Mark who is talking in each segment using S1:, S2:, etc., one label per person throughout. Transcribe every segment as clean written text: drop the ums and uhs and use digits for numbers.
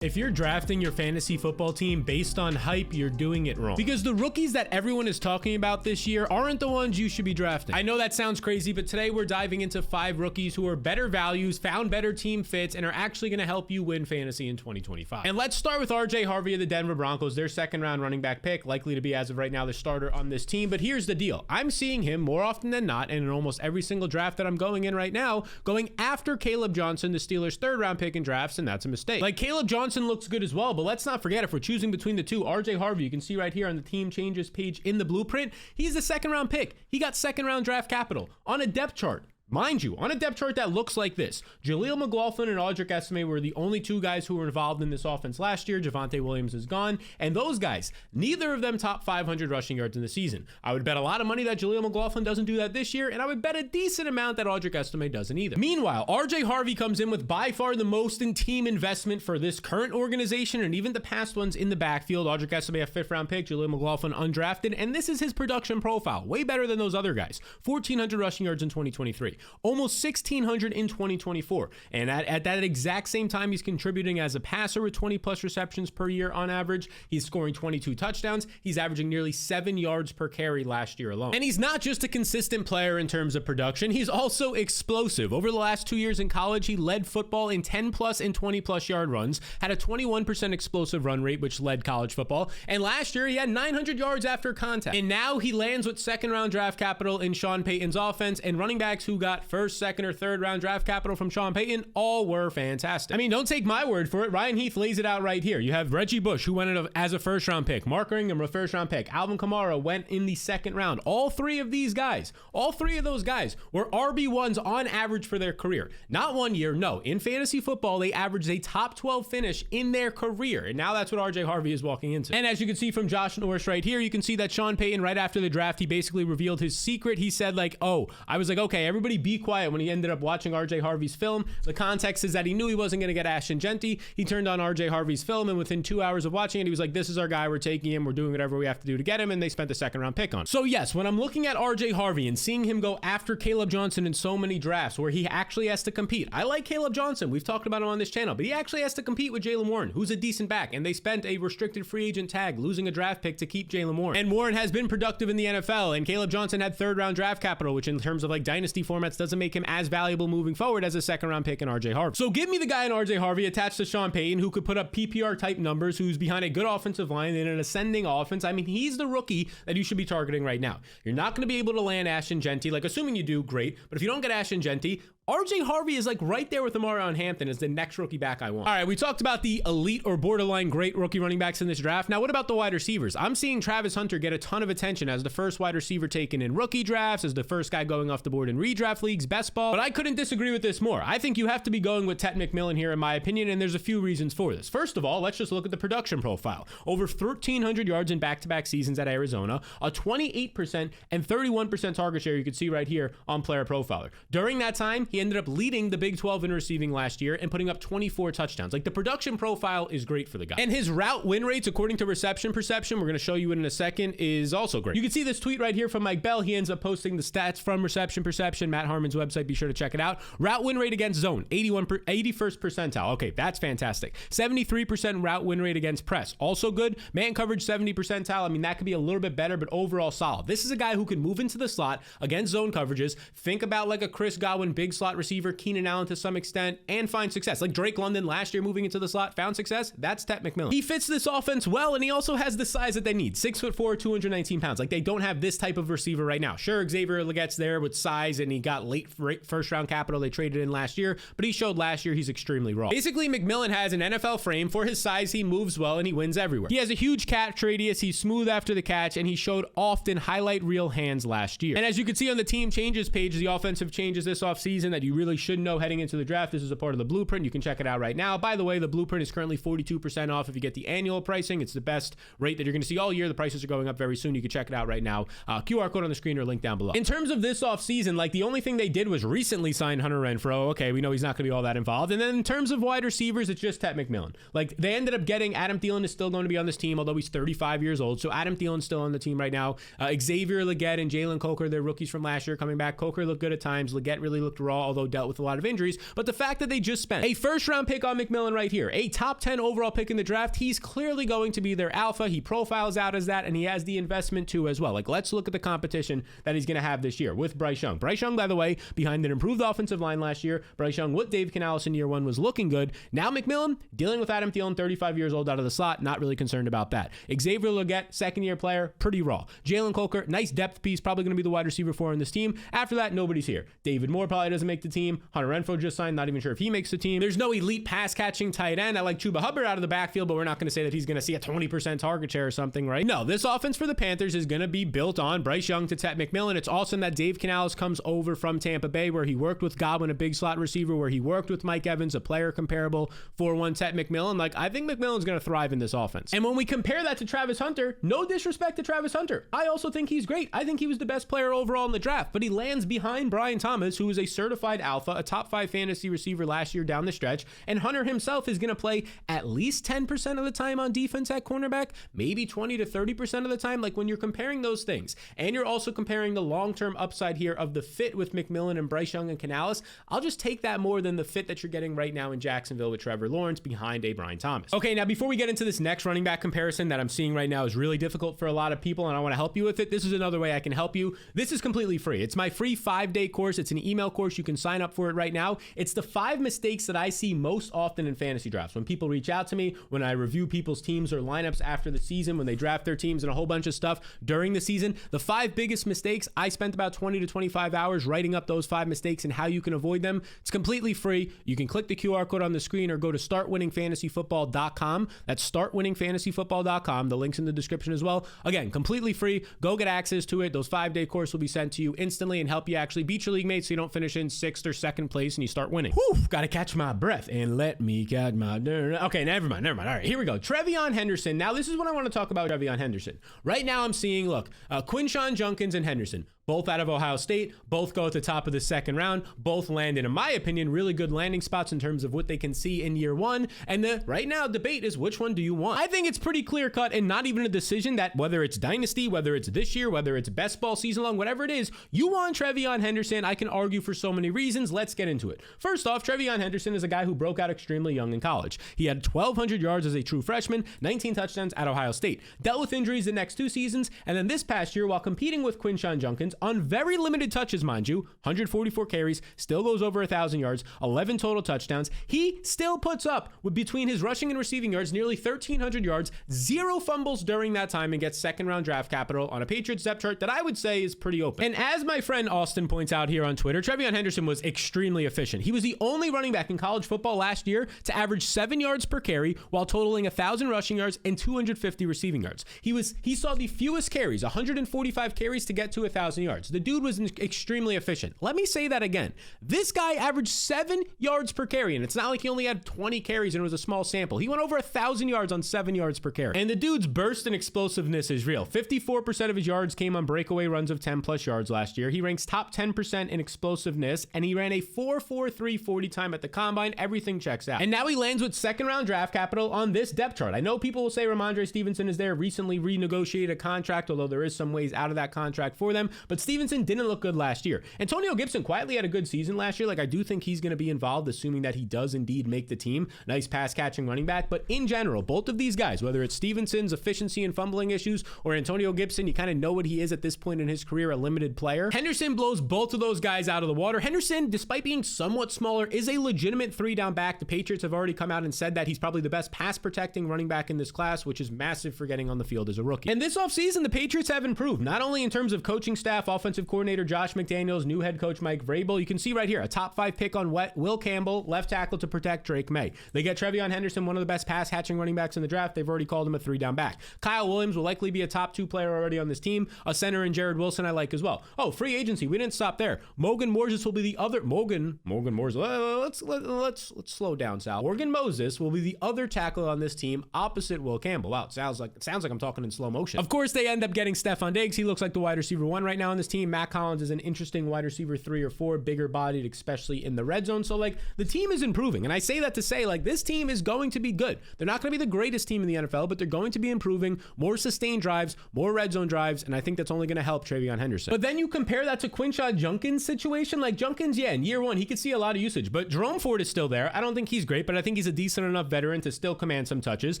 S1: If you're drafting your fantasy football team based on hype, you're doing it wrong. Because the rookies that everyone is talking about this year aren't the ones you should be drafting. I know that sounds crazy, but today we're diving into 5 rookies who are better values, found better team fits, and are actually going to help you win fantasy in 2025. And let's start with RJ Harvey of the Denver Broncos, their second round running back pick, likely to be as of right now the starter on this team. But here's the deal. I'm seeing him more often than not, and in almost every single draft that I'm going in right now, going after Caleb Johnson, the Steelers' third round pick in drafts, and that's a mistake. Like, Caleb Johnson looks good as well, but let's not forget, if we're choosing between the two, RJ Harvey, you can see right here on the team changes page in the blueprint, he's the second round pick. He got second round draft capital on a depth chart. Mind you, on a depth chart that looks like this. Jaleel McLaughlin and Audric Estime were the only 2 guys who were involved in this offense last year. Javonte Williams is gone. And those guys, neither of them top 500 rushing yards in the season. I would bet a lot of money that Jaleel McLaughlin doesn't do that this year, and I would bet a decent amount that Audric Estime doesn't either. Meanwhile, RJ Harvey comes in with by far the most in team investment for this current organization and even the past ones in the backfield. Audric Estime, a 5th round pick, Jaleel McLaughlin undrafted, and this is his production profile. Way better than those other guys. 1,400 rushing yards in 2023. Almost 1,600 in 2024. And at that exact same time, he's contributing as a passer with 20 plus receptions per year on average. He's scoring 22 touchdowns. He's averaging nearly 7 yards per carry last year alone. And he's not just a consistent player in terms of production, he's also explosive. Over the last 2 years in college, he led football in 10 plus and 20 plus yard runs, had a 21% explosive run rate, which led college football. And last year, he had 900 yards after contact. And now he lands with second round draft capital in Sean Payton's offense, and running backs who got first, second, or third round draft capital from Sean Payton all were fantastic. I mean, don't take my word for it. Ryan Heath lays it out right here. You have Reggie Bush, who went in as a first round pick. Mark Ingram, a first round pick. Alvin Kamara went in the second round. All 3 of these guys, all 3 of those guys were RB1s on average for their career. Not 1 year, no. In fantasy football, they averaged a top 12 finish in their career. And now that's what RJ Harvey is walking into. And as you can see from Josh Norris right here, you can see that Sean Payton, right after the draft, he basically revealed his secret. He said, like, oh, I was like, okay, everybody be quiet when he ended up watching RJ Harvey's film. The context is that he knew he wasn't going to get Ashton Jeanty. He turned on RJ Harvey's film, and within 2 hours of watching it, he was like, this is our guy. We're taking him. We're doing whatever we have to do to get him. And they spent the second round pick on. So yes, when I'm looking at RJ Harvey and seeing him go after Caleb Johnson in so many drafts where he actually has to compete. I like Caleb Johnson. We've talked about him on this channel, but he actually has to compete with Jaylen Warren, who's a decent back. And they spent a restricted free agent tag, losing a draft pick to keep Jaylen Warren. And Warren has been productive in the NFL, and Caleb Johnson had third round draft capital, which in terms of like dynasty formats doesn't make him as valuable moving forward as a second round pick in RJ Harvey. So give me the guy in RJ Harvey attached to Sean Payton who could put up PPR type numbers, who's behind a good offensive line in an ascending offense. I mean, he's the rookie that you should be targeting right now. You're not going to be able to land Ashton Jeanty. Like, assuming you do, great. But if you don't get Ashton Jeanty, RJ Harvey is like right there with Amarion Hampton as the next rookie back I want. All right, we talked about the elite or borderline great rookie running backs in this draft. Now, what about the wide receivers? I'm seeing Travis Hunter get a ton of attention as the first wide receiver taken in rookie drafts, as the first guy going off the board in redraft leagues, best ball. But I couldn't disagree with this more. I think you have to be going with Tet McMillan here, in my opinion, and there's a few reasons for this. First of all, let's just look at the production profile. Over 1,300 yards in back-to-back seasons at Arizona, a 28% and 31% target share you can see right here on Player Profiler. During that time, he ended up leading the Big 12 in receiving last year and putting up 24 touchdowns. Like, the production profile is great for the guy. And his route win rates, according to Reception Perception, we're going to show you in a second, is also great. You can see this tweet right here from Mike Bell. He ends up posting the stats from Reception Perception, Matt Harmon's website. Be sure to check it out. Route win rate against zone, 81st percentile. Okay, that's fantastic. 73% route win rate against press. Also good. Man coverage, 70 percentile. I mean, that could be a little bit better, but overall solid. This is a guy who can move into the slot against zone coverages. Think about like a Chris Godwin, big slot receiver, Keenan Allen to some extent, and find success. Like Drake London last year moving into the slot, found success. That's Tet McMillan. He fits this offense well, and he also has the size that they need. 6'4", 219 pounds. Like, they don't have this type of receiver right now. Sure, Xavier Legette's there with size, and he got late first round capital they traded in last year, but he showed last year he's extremely raw. Basically, McMillan has an NFL frame. For his size, he moves well, and he wins everywhere. He has a huge catch radius. He's smooth after the catch, and he showed often highlight reel hands last year. And as you can see on the team changes page, the offensive changes this offseason that you really should know heading into the draft. This is a part of the blueprint. You can check it out right now. By the way, the blueprint is currently 42% off if you get the annual pricing. It's the best rate that you're going to see all year. The prices are going up very soon. You can check it out right now. QR code on the screen or link down below. In terms of this offseason, like, the only thing they did was recently sign Hunter Renfrow. Okay, we know he's not going to be all that involved. And then in terms of wide receivers, it's just Tet McMillan. Like, they ended up getting Adam Thielen is still going to be on this team, although he's 35 years old. So Adam Thielen's still on the team right now. Xavier Legette and Jalen Coker, they're rookies from last year coming back. Coker looked good at times. Legette really looked raw. overall, although dealt with a lot of injuries. But the fact that they just spent a first-round pick on McMillan right here, a top 10 overall pick in the draft, he's clearly going to be their alpha. He profiles out as that, and he has the investment too as well. Like, let's look at the competition that he's going to have this year with Bryce Young. Bryce Young, by the way, behind an improved offensive line last year. Bryce Young with Dave Canales in year one was looking good. Now McMillan dealing with Adam Thielen, 35 years old, out of the slot. Not really concerned about that. Xavier Legette, second-year player, pretty raw. Jalen Coker, nice depth piece, probably going to be the wide receiver 4 on this team. After that, nobody's here. David Moore probably doesn't make the team. Hunter Renfrow just signed, not even sure if he makes the team. There's no elite pass-catching tight end. I like Chuba Hubbard out of the backfield, but we're not going to say that he's going to see a 20% target share or something, right? No, this offense for the Panthers is going to be built on Bryce Young to Ted McMillan. It's awesome that Dave Canales comes over from Tampa Bay, where he worked with Godwin, a big slot receiver, where he worked with Mike Evans, a player comparable for one Ted McMillan. Like, I think McMillan's going to thrive in this offense. And when we compare that to Travis Hunter, no disrespect to Travis Hunter, I also think he's great. I think he was the best player overall in the draft, but he lands behind Brian Thomas, who is a certified alpha, a top 5 fantasy receiver last year down the stretch. And Hunter himself is going to play at least 10% of the time on defense at cornerback, maybe 20 to 30% of the time. Like, when you're comparing those things, and you're also comparing the long-term upside here of the fit with McMillan and Bryce Young and Canales, I'll just take that more than the fit that you're getting right now in Jacksonville with Trevor Lawrence behind a Brian Thomas. Okay, now before we get into this next running back comparison that I'm seeing right now is really difficult for a lot of people, and I want to help you with it. This is another way I can help you. This is completely free. It's my free 5-day course. It's an email course. You can sign up for it right now. It's the 5 mistakes that I see most often in fantasy drafts. When people reach out to me, when I review people's teams or lineups after the season, when they draft their teams and a whole bunch of stuff during the season, the 5 biggest mistakes, I spent about 20 to 25 hours writing up those 5 mistakes and how you can avoid them. It's completely free. You can click the QR code on the screen or go to startwinningfantasyfootball.com. That's startwinningfantasyfootball.com. The link's in the description as well. Again, completely free. Go get access to it. Those 5-day course will be sent to you instantly and help you actually beat your league mates so you don't finish in 6th or 2nd place and you start winning. Whew, gotta catch my breath and let me catch my... Okay, never mind. All right, here we go. TreVeyon Henderson. Now, this is what I want to talk about TreVeyon Henderson. Right now, I'm seeing, look, Quinshon Judkins and Henderson, both out of Ohio State, both go at the top of the 2nd round, both land in my opinion, really good landing spots in terms of what they can see in year one. And the right now debate is, which one do you want? I think it's pretty clear cut and not even a decision that whether it's dynasty, whether it's this year, whether it's best ball season long, whatever it is, you want TreVeyon Henderson. I can argue for so many reasons. Let's get into it. First off, TreVeyon Henderson is a guy who broke out extremely young in college. He had 1,200 yards as a true freshman, 19 touchdowns at Ohio State, dealt with injuries the next 2 seasons, and then this past year, while competing with Quinshon Judkins on very limited touches, mind you, 144 carries, still goes over 1,000 yards, 11 total touchdowns. He still puts up with, between his rushing and receiving yards, nearly 1,300 yards, 0 fumbles during that time, and gets 2nd-round draft capital on a Patriots depth chart that I would say is pretty open. And as my friend Austin points out here on Twitter, TreVeyon Henderson was extremely efficient. He was the only running back in college football last year to average 7 yards per carry while totaling 1,000 rushing yards and 250 receiving yards. He saw the fewest carries, 145 carries to get to 1,000 yards. The dude was extremely efficient. Let me say that again. This guy averaged 7 yards per carry, and it's not like he only had 20 carries and it was a small sample. He went over 1,000 yards on 7 yards per carry. And the dude's burst and explosiveness is real. 54% of his yards came on breakaway runs of 10 plus yards last year. He ranks top 10% in explosiveness, and he ran a 4.43 40 time at the combine. Everything checks out. And now he lands with 2nd-round draft capital on this depth chart. I know people will say Ramondre Stevenson is there, recently renegotiated a contract, although there is some ways out of that contract for them, but Stevenson didn't look good last year. Antonio Gibson quietly had a good season last year. Like, I do think he's going to be involved, assuming that he does indeed make the team. Nice pass catching running back. But in general, both of these guys, whether it's Stevenson's efficiency and fumbling issues or Antonio Gibson, you kind of know what he is at this point in his career, a limited player. Henderson blows both of those guys out of the water. Henderson, despite being somewhat smaller, is a legitimate 3-down back. The Patriots have already come out and said that he's probably the best pass protecting running back in this class, which is massive for getting on the field as a rookie. And this offseason, the Patriots have improved, not only in terms of coaching staff, offensive coordinator Josh McDaniels, new head coach Mike Vrabel. You can see right here, a top 5 pick on Will Campbell, left tackle to protect Drake May. They get TreVeyon Henderson, one of the best pass hatching running backs in the draft. They've already called him a 3-down back. Kyle Williams will likely be a top 2 player already on this team. A center in Jared Wilson I like as well. Oh, free agency. We didn't stop there. Morgan Moses will be the other Morgan Moses. Let's slow down, Sal. Morgan Moses will be the other tackle on this team opposite Will Campbell. Wow, it sounds like I'm talking in slow motion. Of course, they end up getting Stefon Diggs. He looks like the wide receiver 1 right now now on this team. Matt Collins is an interesting wide receiver 3 or 4, bigger bodied, especially in the red zone. So like the team is improving. And I say that to say like this team is going to be good. They're not going to be the greatest team in the NFL, but they're going to be improving, more sustained drives, more red zone drives. And I think that's only going to help TreVeyon Henderson. But then you compare that to Quinshon Judkins' situation. Like Judkins, yeah, in year 1, he could see a lot of usage, but Jerome Ford is still there. I don't think he's great, but I think he's a decent enough veteran to still command some touches.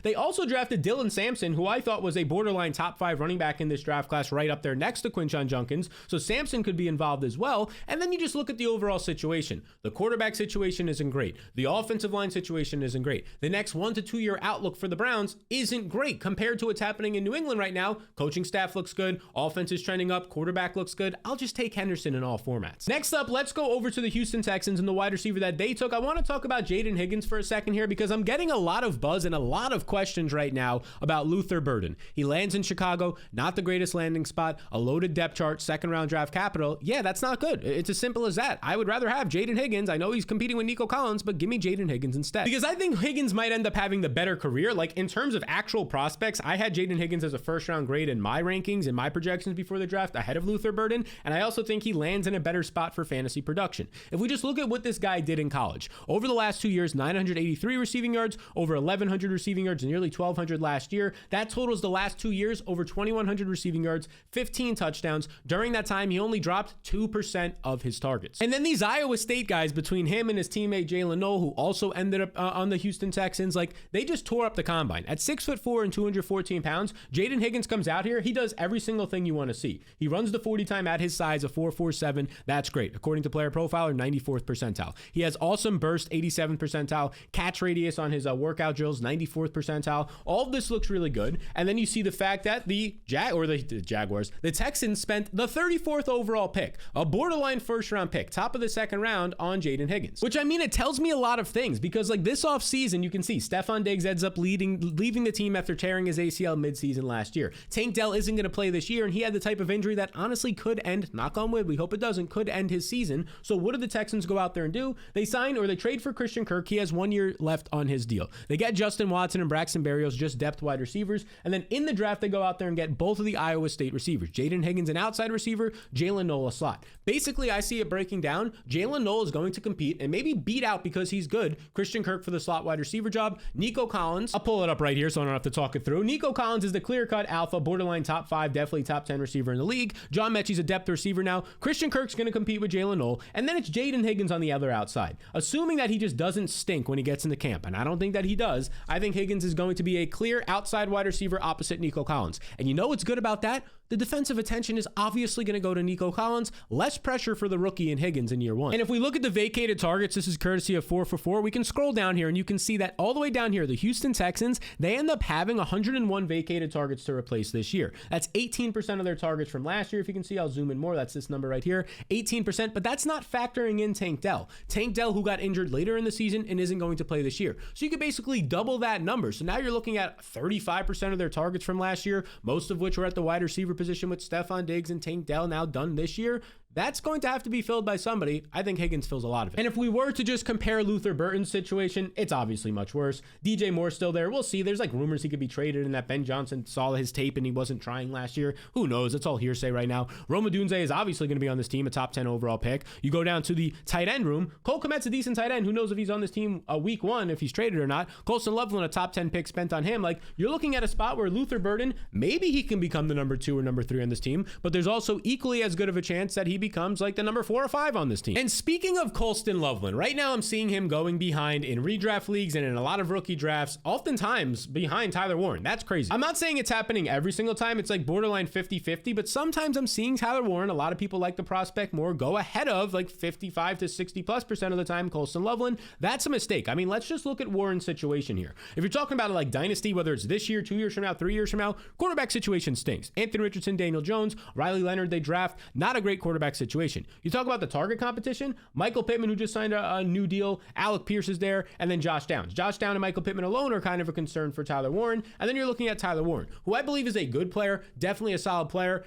S1: They also drafted Dylan Sampson, who I thought was a borderline top 5 running back in this draft class, right up there next to Quinshon Judkins. So Sampson could be involved as well. And then you just look at the overall situation. The quarterback situation isn't great. The offensive line situation isn't great. The next 1 to 2 year outlook for the Browns isn't great compared to what's happening in New England right now. Coaching staff looks good. Offense is trending up. Quarterback looks good. I'll just take Henderson in all formats. Next up, let's go over to the Houston Texans and the wide receiver that they took. I want to talk about Jaden Higgins for a second here because I'm getting a lot of buzz and a lot of questions right now about Luther Burden. He lands in Chicago, not the greatest landing spot, a loaded depth chart, second round draft capital. Yeah, that's not good. It's as simple as that. I would rather have Jaden Higgins. I know he's competing with Nico Collins, but give me Jaden Higgins instead. Because I think Higgins might end up having the better career. Like in terms of actual prospects, I had Jaden Higgins as a first round grade in my rankings, in my projections before the draft, ahead of Luther Burden. And I also think he lands in a better spot for fantasy production. If we just look at what this guy did in college, over the last 2 years, 983 receiving yards, over 1,100 receiving yards, and nearly 1,200 last year. That totals the last 2 years, over 2,100 receiving yards, 15 touchdowns. During that time, he only dropped 2% of his targets. And then these Iowa State guys, between him and his teammate Jalen Noel, who also ended up on the Houston Texans, like they just tore up the combine. At 6'4" and 214 pounds, Jaden Higgins comes out here. He does every single thing you want to see. He runs the 40 time at his size, a 4.47. That's great. According to Player Profiler, 94th percentile. He has awesome burst, 87th percentile. Catch radius on his workout drills, 94th percentile. All of this looks really good. And then you see the fact that the Jaguars, the Texans spent the 34th overall pick, a borderline first round pick, top of the second round on Jaden Higgins. Which I mean, it tells me a lot of things because like this offseason, you can see Stefon Diggs ends up leaving the team after tearing his ACL midseason last year. Tank Dell isn't going to play this year, and he had the type of injury that honestly could end, knock on wood, we hope it doesn't, could end his season. So what did the Texans go out there and do? They trade for Christian Kirk. He has 1 year left on his deal. They get Justin Watson and Braxton Berrios, just depth wide receivers. And then in the draft, they go out there and get both of the Iowa State receivers. Jaden Higgins, an outside receiver, Jalen Noel, a slot. Basically, I see it breaking down. Jalen Noel is going to compete and maybe beat out, because he's good, Christian Kirk for the slot wide receiver job. Nico Collins, I'll pull it up right here so I don't have to talk it through. Nico Collins is the clear-cut alpha, borderline top 5, definitely top 10 receiver in the league. John Mechie's a depth receiver now. Christian Kirk's going to compete with Jalen Noel. And then it's Jaden Higgins on the other outside. Assuming that he just doesn't stink when he gets into camp, and I don't think that he does, I think Higgins is going to be a clear outside wide receiver opposite Nico Collins. And you know what's good about that? The defensive attention is obviously going to go to Nico Collins. Less pressure for the rookie in Higgins in year 1. And if we look at the vacated targets, this is courtesy of 4for4. We can scroll down here and you can see that all the way down here, the Houston Texans, they end up having 101 vacated targets to replace this year. That's 18% of their targets from last year. If you can see, I'll zoom in more. That's this number right here, 18%. But that's not factoring in Tank Dell. Tank Dell, who got injured later in the season and isn't going to play this year. So you could basically double that number. So now you're looking at 35% of their targets from last year, most of which were at the wide receiver position with Stefon Diggs and Tank Dell now done this year. That's going to have to be filled by somebody. I think Higgins fills a lot of it. And if we were to just compare Luther Burton's situation, it's obviously much worse. DJ Moore's still there. We'll see. There's like rumors he could be traded and that Ben Johnson saw his tape and he wasn't trying last year. Who knows? It's all hearsay right now. Rome Odunze is obviously going to be on this team, a top 10 overall pick. You go down to the tight end room. Cole Kmet's a decent tight end. Who knows if he's on this team week 1, if he's traded or not. Colston Loveland, a top 10 pick spent on him. Like, you're looking at a spot where Luther Burton, maybe he can become the number 2 or number 3 on this team, but there's also equally as good of a chance that he becomes like the number 4 or 5 on this team. And speaking of Colston Loveland, right now I'm seeing him going behind in redraft leagues and in a lot of rookie drafts, oftentimes behind Tyler Warren. That's crazy. I'm not saying it's happening every single time. It's like borderline 50-50, but sometimes I'm seeing Tyler Warren, a lot of people like the prospect more, go ahead of like 55 to 60+% of the time Colston Loveland. That's a mistake. I mean, let's just look at Warren's situation here. If you're talking about like dynasty, whether it's this year, 2 years from now, 3 years from now, quarterback situation stinks. Anthony Richardson, Daniel Jones, Riley Leonard, they draft. Not a great quarterback quarterback situation. You talk about the target competition, Michael Pittman, who just signed a new deal, Alec Pierce is there, and then Josh Downs. Josh Downs and Michael Pittman alone are kind of a concern for Tyler Warren. And then you're looking at Tyler Warren, who I believe is a good player, definitely a solid player.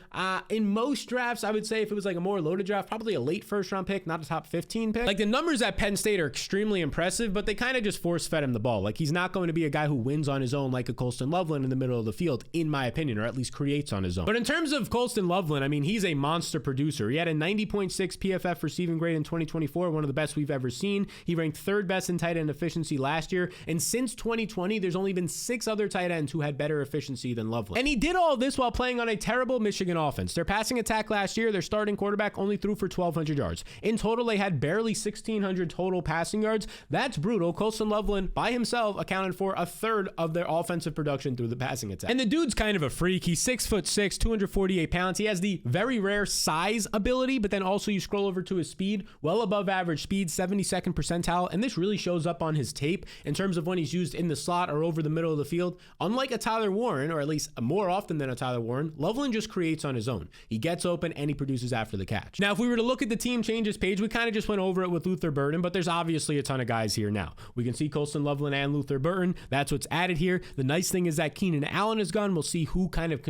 S1: In most drafts, I would say if it was like a more loaded draft, probably a late first round pick, not a top 15 pick. Like the numbers at Penn State are extremely impressive, but they kind of just force fed him the ball. Like he's not going to be a guy who wins on his own like a Colston Loveland in the middle of the field, in my opinion, or at least creates on his own. But in terms of Colston Loveland, I mean, he's a monster producer. He had a 90.6 PFF receiving grade in 2024, one of the best we've ever seen. He ranked third best in tight end efficiency last year. And since 2020, there's only been 6 other tight ends who had better efficiency than Loveland. And he did all this while playing on a terrible Michigan offense. Their passing attack last year, their starting quarterback only threw for 1,200 yards. In total, they had barely 1,600 total passing yards. That's brutal. Colston Loveland by himself accounted for a third of their offensive production through the passing attack. And the dude's kind of a freak. He's 6'6", 248 pounds. He has the very rare size ability, but then also you scroll over to his speed, well above average speed, 72nd percentile. And this really shows up on his tape in terms of when he's used in the slot or over the middle of the field. Unlike a Tyler Warren, or at least more often than a Tyler Warren, Loveland just creates on his own. He gets open and he produces after the catch. Now, if we were to look at the team changes page, we kind of just went over it with Luther Burden, but there's obviously a ton of guys here now. We can see Colston Loveland and Luther Burden. That's what's added here. The nice thing is that Keenan Allen is gone. We'll see who kind of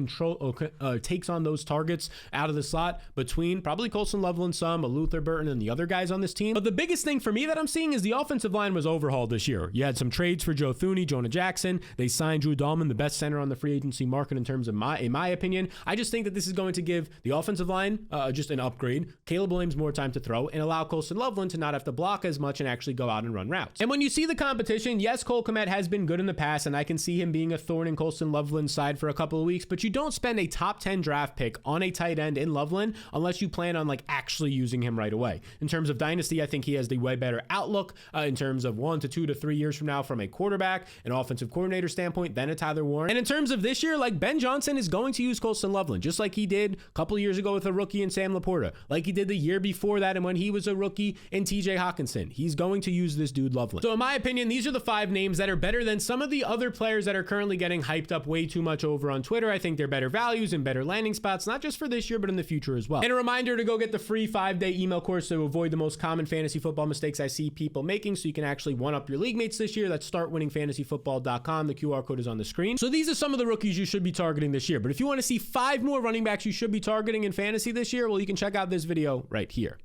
S1: takes on those targets out of the slot between probably Colston Loveland, some, Luther Burden, and the other guys on this team. But the biggest thing for me that I'm seeing is the offensive line was overhauled this year. You had some trades for Joe Thuney, Jonah Jackson. They signed Drew Dahlman, the best center on the free agency market in terms of in my opinion. I just think that this is going to give the offensive line just an upgrade. Caleb Williams more time to throw and allow Colston Loveland to not have to block as much and actually go out and run routes. And when you see the competition, yes, Cole Kmet has been good in the past, and I can see him being a thorn in Colston Loveland's side for a couple of weeks, but you don't spend a top 10 draft pick on a tight end in Loveland unless you plan on like actually using him right away. In terms of dynasty, I think he has the way better outlook in terms of 1 to 2 to 3 years from now from a quarterback, an offensive coordinator standpoint, than a Tyler Warren. And in terms of this year, like Ben Johnson is going to use Colston Loveland, just like he did a couple of years ago with a rookie in Sam Laporta, like he did the year before that and when he was a rookie in TJ Hawkinson. He's going to use this dude Loveland. So in my opinion, these are the 5 names that are better than some of the other players that are currently getting hyped up way too much over on Twitter. I think they're better values and better landing spots, not just for this year, but in the future as well. And a reminder to go get the free 5-day email course to avoid the most common fantasy football mistakes I see people making, so you can actually one-up your league mates this year. That's startwinningfantasyfootball.com. The QR code is on the screen. So these are some of the rookies you should be targeting this year. But if you want to see 5 more running backs you should be targeting in fantasy this year, well, you can check out this video right here.